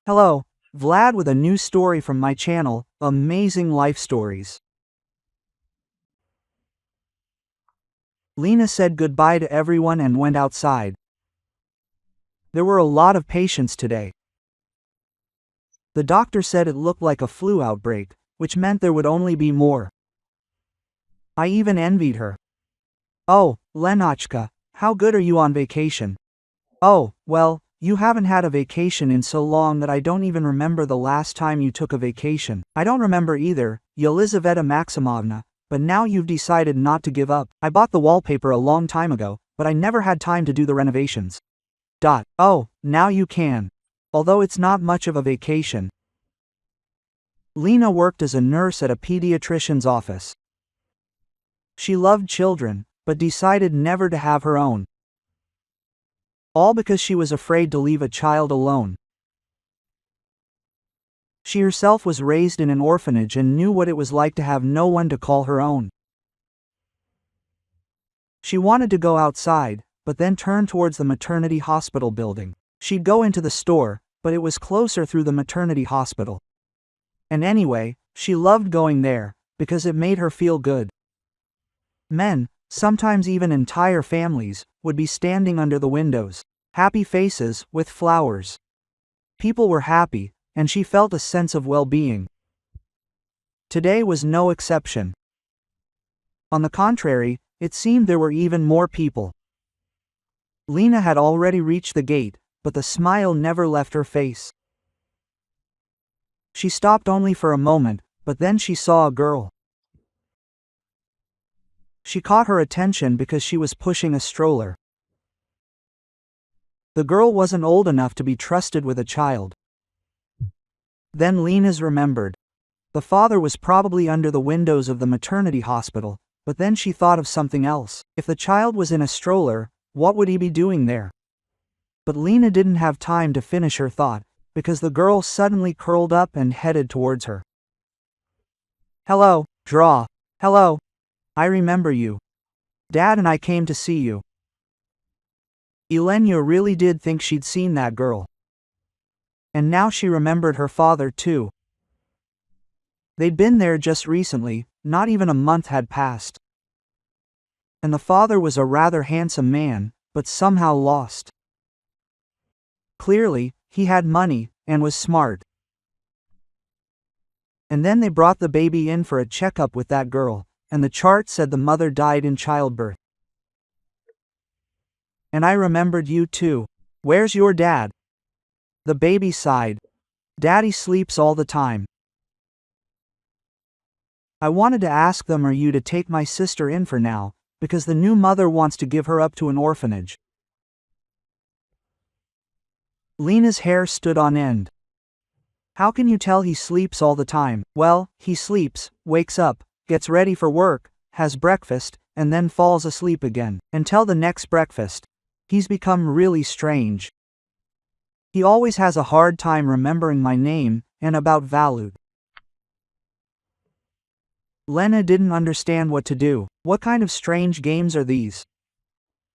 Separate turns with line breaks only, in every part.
Hello, Vlad with a new story from my channel, Amazing Life Stories. Lena said goodbye to everyone and went outside. There were a lot of patients today. The doctor said it looked like a flu outbreak, which meant there would only be more. I even envied her. Oh, Lenachka, how good are you on vacation? Oh, well, you haven't had a vacation in so long that I don't even remember the last time you took a vacation. I don't remember either, Yelizaveta Maximovna, but now you've decided not to give up. I bought the wallpaper a long time ago, but I never had time to do the renovations. Oh, now you can. Although it's not much of a vacation. Lena worked as a nurse at a pediatrician's office. She loved children, but decided never to have her own. All because she was afraid to leave a child alone. She herself was raised in an orphanage and knew what it was like to have no one to call her own. She wanted to go outside, but then turned towards the maternity hospital building. She'd go into the store, but it was closer through the maternity hospital. And anyway, she loved going there, because it made her feel good. Men, sometimes even entire families, would be standing under the windows. Happy faces, with flowers. People were happy, and she felt a sense of well-being. Today was no exception. On the contrary, it seemed there were even more people. Lena had already reached the gate, but the smile never left her face. She stopped only for a moment, but then she saw a girl. She caught her attention because she was pushing a stroller. The girl wasn't old enough to be trusted with a child. Then Lena's remembered. The father was probably under the windows of the maternity hospital, but then she thought of something else. If the child was in a stroller, what would he be doing there? But Lena didn't have time to finish her thought, because the girl suddenly curled up and headed towards her. Hello, Draw. Hello. I remember you. Dad and I came to see you. Elena really did think she'd seen that girl. And now she remembered her father too. They'd been there just recently, not even a month had passed. And the father was a rather handsome man, but somehow lost. Clearly, he had money, and was smart. And then they brought the baby in for a checkup with that girl, and the chart said the mother died in childbirth. And I remembered you too. Where's your dad? The baby sighed. Daddy sleeps all the time. I wanted to ask them or you to take my sister in for now, because the new mother wants to give her up to an orphanage. Lena's hair stood on end. How can you tell he sleeps all the time? Well, he sleeps, wakes up, gets ready for work, has breakfast, and then falls asleep again, until the next breakfast. He's become really strange. He always has a hard time remembering my name, and about Valud. Lena didn't understand what to do. What kind of strange games are these?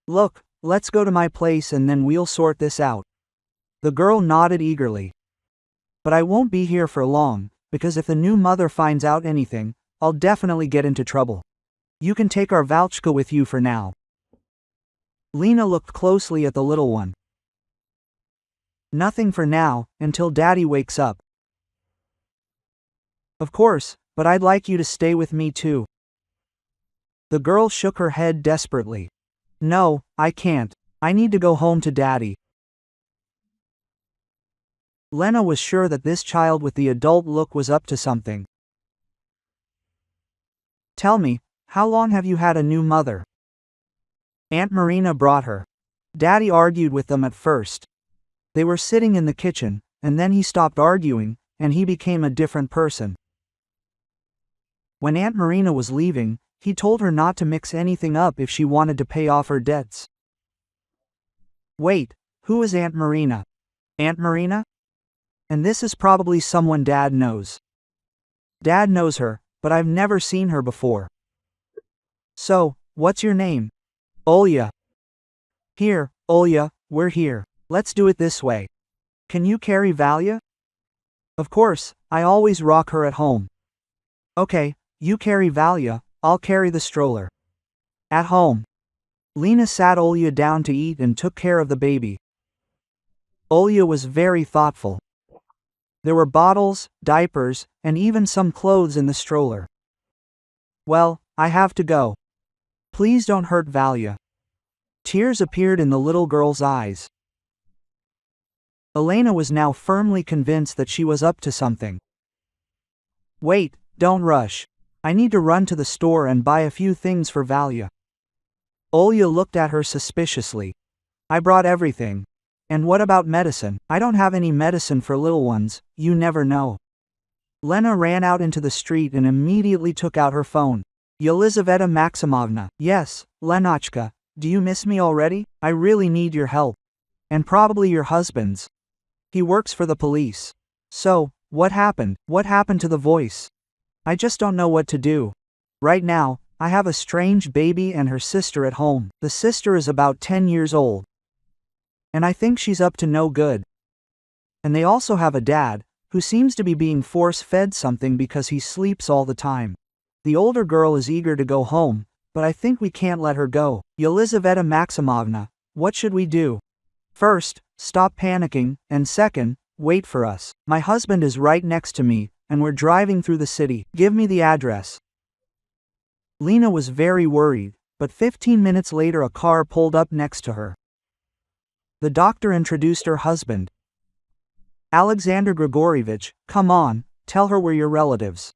Look, let's go to my place and then we'll sort this out. The girl nodded eagerly. But I won't be here for long, because if the new mother finds out anything, I'll definitely get into trouble. You can take our Valchka with you for now. Lena looked closely at the little one. Nothing for now, until Daddy wakes up. Of course, but I'd like you to stay with me too. The girl shook her head desperately. No, I can't. I need to go home to Daddy. Lena was sure that this child with the adult look was up to something. Tell me, how long have you had a new mother? Aunt Marina brought her. Daddy argued with them at first. They were sitting in the kitchen, and then he stopped arguing, and he became a different person. When Aunt Marina was leaving, he told her not to mix anything up if she wanted to pay off her debts. Wait, who is Aunt Marina? Aunt Marina? And this is probably someone Dad knows. Dad knows her, but I've never seen her before. So, what's your name? Olya. Here, Olya, we're here. Let's do it this way. Can you carry Valya? Of course, I always rock her at home. Okay, you carry Valia, I'll carry the stroller. At home. Lena sat Olya down to eat and took care of the baby. Olya was very thoughtful. There were bottles, diapers, and even some clothes in the stroller. Well, I have to go. Please don't hurt Valia. Tears appeared in the little girl's eyes. Elena was now firmly convinced that she was up to something. Wait, don't rush. I need to run to the store and buy a few things for Valia. Olya looked at her suspiciously. I brought everything. And what about medicine? I don't have any medicine for little ones, you never know. Lena ran out into the street and immediately took out her phone. Yelizaveta Maximovna. Yes, Lenachka, do you miss me already? I really need your help. And probably your husband's. He works for the police. So, what happened? What happened to the voice? I just don't know what to do. Right now, I have a strange baby and her sister at home. The sister is about 10 years old. And I think she's up to no good. And they also have a dad, who seems to be being force-fed something because he sleeps all the time. The older girl is eager to go home, but I think we can't let her go. Yelizaveta Maximovna, what should we do? First, stop panicking, and second, wait for us. My husband is right next to me, and we're driving through the city. Give me the address. Lena was very worried, but 15 minutes later a car pulled up next to her. The doctor introduced her husband. Alexander Grigorievich, come on, tell her we're your relatives.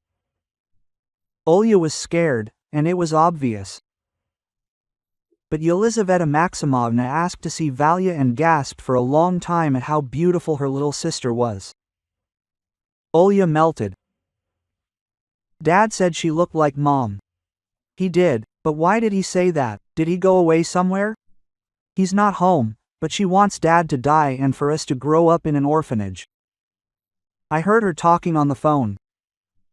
Olya was scared, and it was obvious. But Yelizaveta Maximovna asked to see Valia and gasped for a long time at how beautiful her little sister was. Olya melted. Dad said she looked like Mom. He did, but why did he say that? Did he go away somewhere? He's not home, but she wants Dad to die and for us to grow up in an orphanage. I heard her talking on the phone.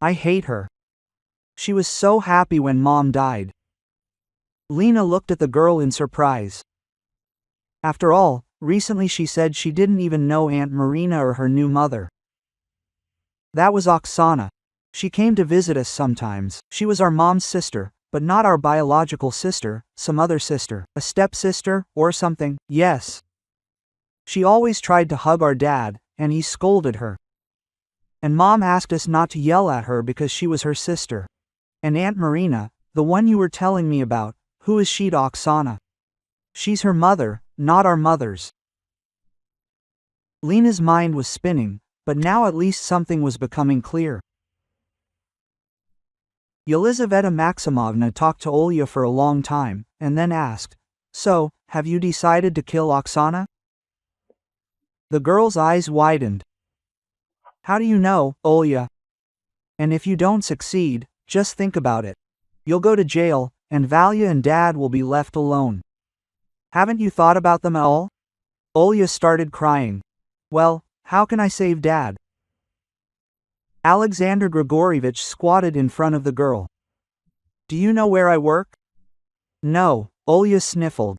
I hate her. She was so happy when Mom died. Lena looked at the girl in surprise. After all, recently she said she didn't even know Aunt Marina or her new mother. That was Oksana. She came to visit us sometimes. She was our mom's sister, but not our biological sister, some other sister, a stepsister, or something. Yes. She always tried to hug our dad, and he scolded her. And Mom asked us not to yell at her because she was her sister. And Aunt Marina, the one you were telling me about, who is she to Oksana? She's her mother, not our mothers. Lena's mind was spinning, but now at least something was becoming clear. Yelizaveta Maximovna talked to Olya for a long time, and then asked, So, have you decided to kill Oksana? The girl's eyes widened. How do you know, Olya? And if you don't succeed, just think about it. You'll go to jail, and Valia and Dad will be left alone. Haven't you thought about them at all? Olya started crying. Well, how can I save Dad? Alexander Grigorievich squatted in front of the girl. Do you know where I work? No, Olya sniffled.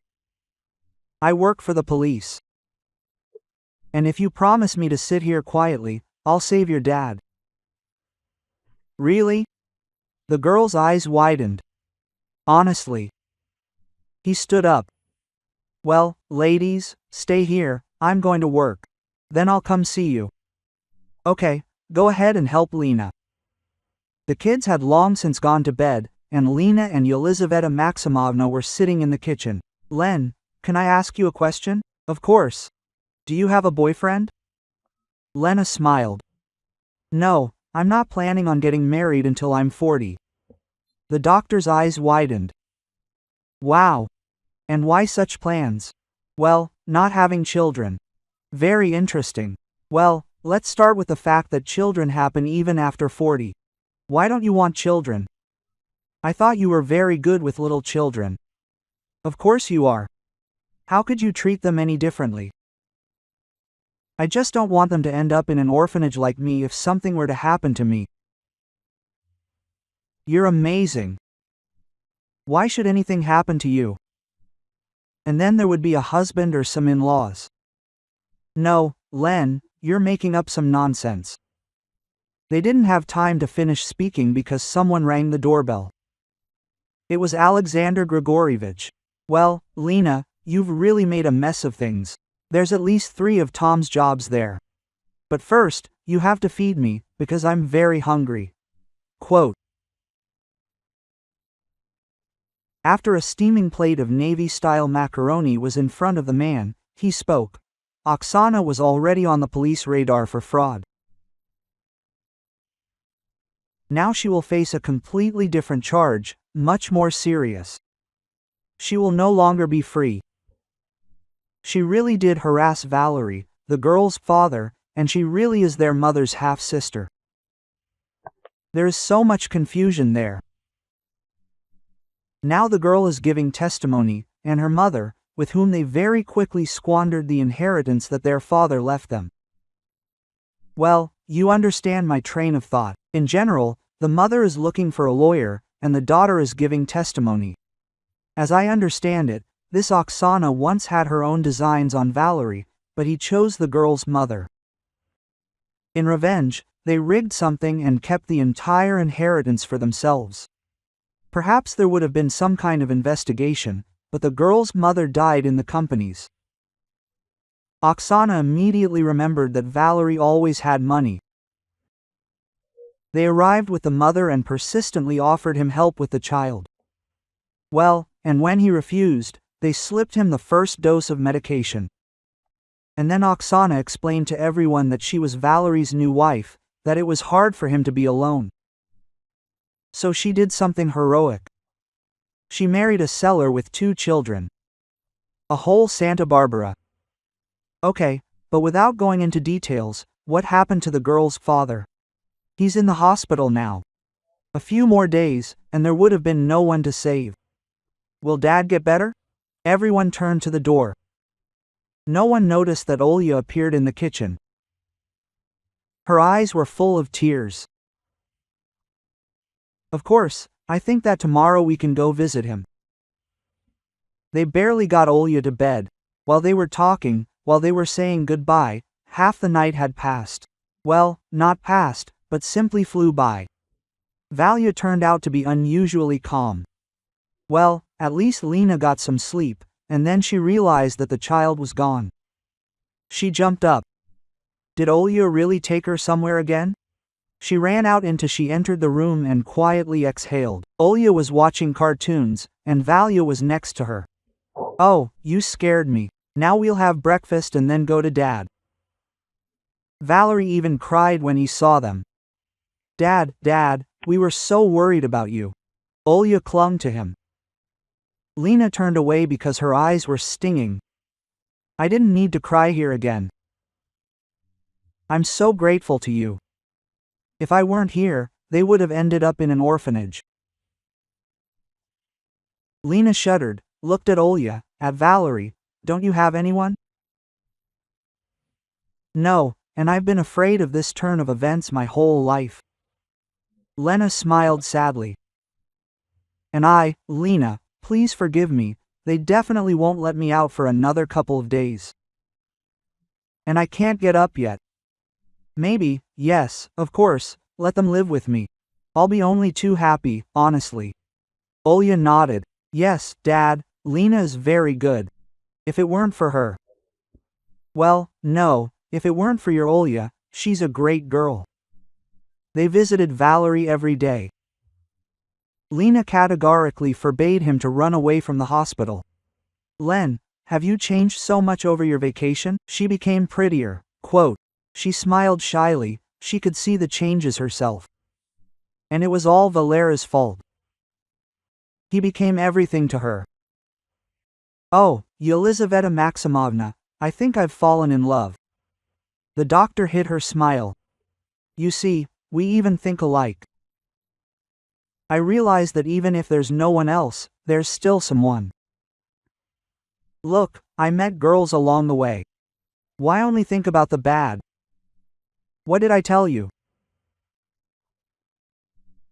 I work for the police. And if you promise me to sit here quietly, I'll save your dad. Really? The girl's eyes widened. Honestly. He stood up. Well, ladies, stay here, I'm going to work. Then I'll come see you. Okay, go ahead and help Lena. The kids had long since gone to bed, and Lena and Yelizaveta Maximovna were sitting in the kitchen. Len, can I ask you a question? Of course. Do you have a boyfriend? Lena smiled. No, I'm not planning on getting married until I'm 40. The doctor's eyes widened. Wow. And why such plans? Well, not having children. Very interesting. Well, let's start with the fact that children happen even after 40. Why don't you want children? I thought you were very good with little children. Of course you are. How could you treat them any differently? I just don't want them to end up in an orphanage like me if something were to happen to me. You're amazing. Why should anything happen to you? And then there would be a husband or some in-laws. No, Len, you're making up some nonsense. They didn't have time to finish speaking because someone rang the doorbell. It was Alexander Grigorievich. Well, Lena, you've really made a mess of things. There's at least 3 of Tom's jobs there. But first, you have to feed me, because I'm very hungry. Quote. After a steaming plate of Navy-style macaroni was in front of the man, he spoke. Oksana was already on the police radar for fraud. Now she will face a completely different charge, much more serious. She will no longer be free. She really did harass Valerie, the girl's father, and she really is their mother's half-sister. There is so much confusion there. Now the girl is giving testimony, and her mother, with whom they very quickly squandered the inheritance that their father left them. Well, you understand my train of thought. In general, the mother is looking for a lawyer, and the daughter is giving testimony. As I understand it, this Oksana once had her own designs on Valerie, but he chose the girl's mother. In revenge, they rigged something and kept the entire inheritance for themselves. Perhaps there would have been some kind of investigation, but the girl's mother died in the companies. Oksana immediately remembered that Valerie always had money. They arrived with the mother and persistently offered him help with the child. Well, and when he refused, they slipped him the first dose of medication. And then Oksana explained to everyone that she was Valerie's new wife, that it was hard for him to be alone. So she did something heroic. She married a seller with 2 children. A whole Santa Barbara. Okay, but without going into details, what happened to the girl's father? He's in the hospital now. A few more days, and there would have been no one to save. Will Dad get better? Everyone turned to the door. No one noticed that Olya appeared in the kitchen. Her eyes were full of tears. Of course, I think that tomorrow we can go visit him. They barely got Olya to bed. While they were talking, while they were saying goodbye, half the night had passed. Well, not passed, but simply flew by. Valya turned out to be unusually calm. Well, at least Lena got some sleep, and then she realized that the child was gone. She jumped up. Did Olya really take her somewhere again? She ran out until she entered the room and quietly exhaled. Olya was watching cartoons, and Valya was next to her. Oh, you scared me. Now we'll have breakfast and then go to Dad. Valerie even cried when he saw them. Dad, Dad, we were so worried about you. Olya clung to him. Lena turned away because her eyes were stinging. I didn't need to cry here again. I'm so grateful to you. If I weren't here, they would have ended up in an orphanage. Lena shuddered, looked at Olya, at Valerie. Don't you have anyone? No, and I've been afraid of this turn of events my whole life. Lena smiled sadly. And Lena, please forgive me, they definitely won't let me out for another couple of days. And I can't get up yet. Maybe, yes, of course, let them live with me. I'll be only too happy, honestly. Olya nodded. Yes, Dad, Lena is very good. If it weren't for her. Well, no, if it weren't for your Olya, she's a great girl. They visited Valerie every day. Lena categorically forbade him to run away from the hospital. Len, have you changed so much over your vacation? She became prettier. Quote. She smiled shyly, she could see the changes herself. And it was all Valera's fault. He became everything to her. Oh, Yelizaveta Maximovna, I think I've fallen in love. The doctor hid her smile. You see, we even think alike. I realize that even if there's no one else, there's still someone. Look, I met girls along the way. Why only think about the bad? What did I tell you?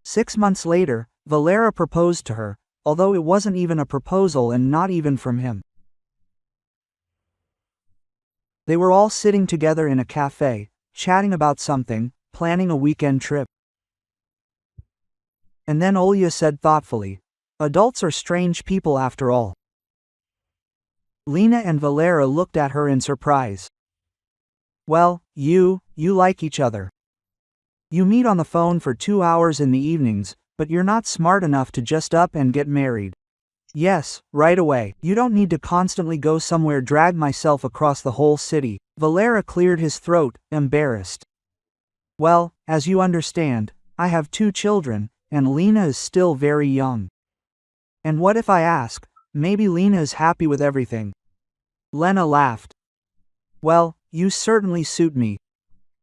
6 months later, Valera proposed to her, although it wasn't even a proposal and not even from him. They were all sitting together in a cafe, chatting about something, planning a weekend trip. And then Olya said thoughtfully, adults are strange people after all. Lena and Valera looked at her in surprise. Well, you like each other. You meet on the phone for 2 hours in the evenings, but you're not smart enough to just up and get married. Yes, right away. You don't need to constantly go somewhere, drag myself across the whole city. Valera cleared his throat, embarrassed. Well, as you understand, I have 2 children, and Lena is still very young. And what if I ask, maybe Lena is happy with everything? Lena laughed. Well, you certainly suit me.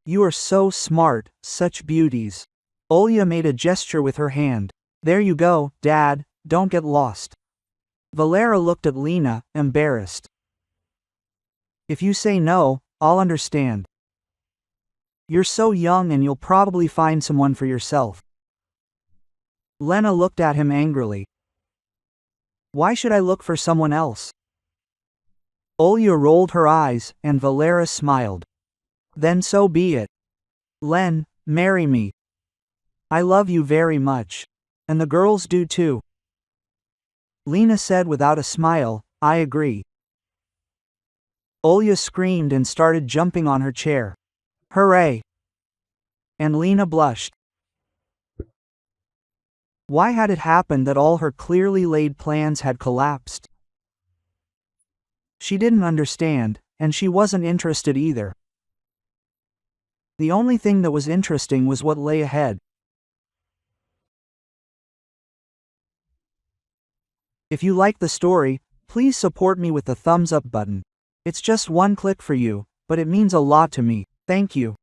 You are so smart, such beauties. Olya made a gesture with her hand. There you go, Dad, don't get lost. Valera looked at Lena, embarrassed. If you say no, I'll understand. You're so young and you'll probably find someone for yourself. Lena looked at him angrily. Why should I look for someone else? Olya rolled her eyes, and Valera smiled. Then so be it. Len, marry me. I love you very much. And the girls do too. Lena said without a smile, I agree. Olya screamed and started jumping on her chair. Hooray! And Lena blushed. Why had it happened that all her clearly laid plans had collapsed? She didn't understand, and she wasn't interested either. The only thing that was interesting was what lay ahead. If you like the story, please support me with the thumbs up button. It's just one click for you, but it means a lot to me. Thank you.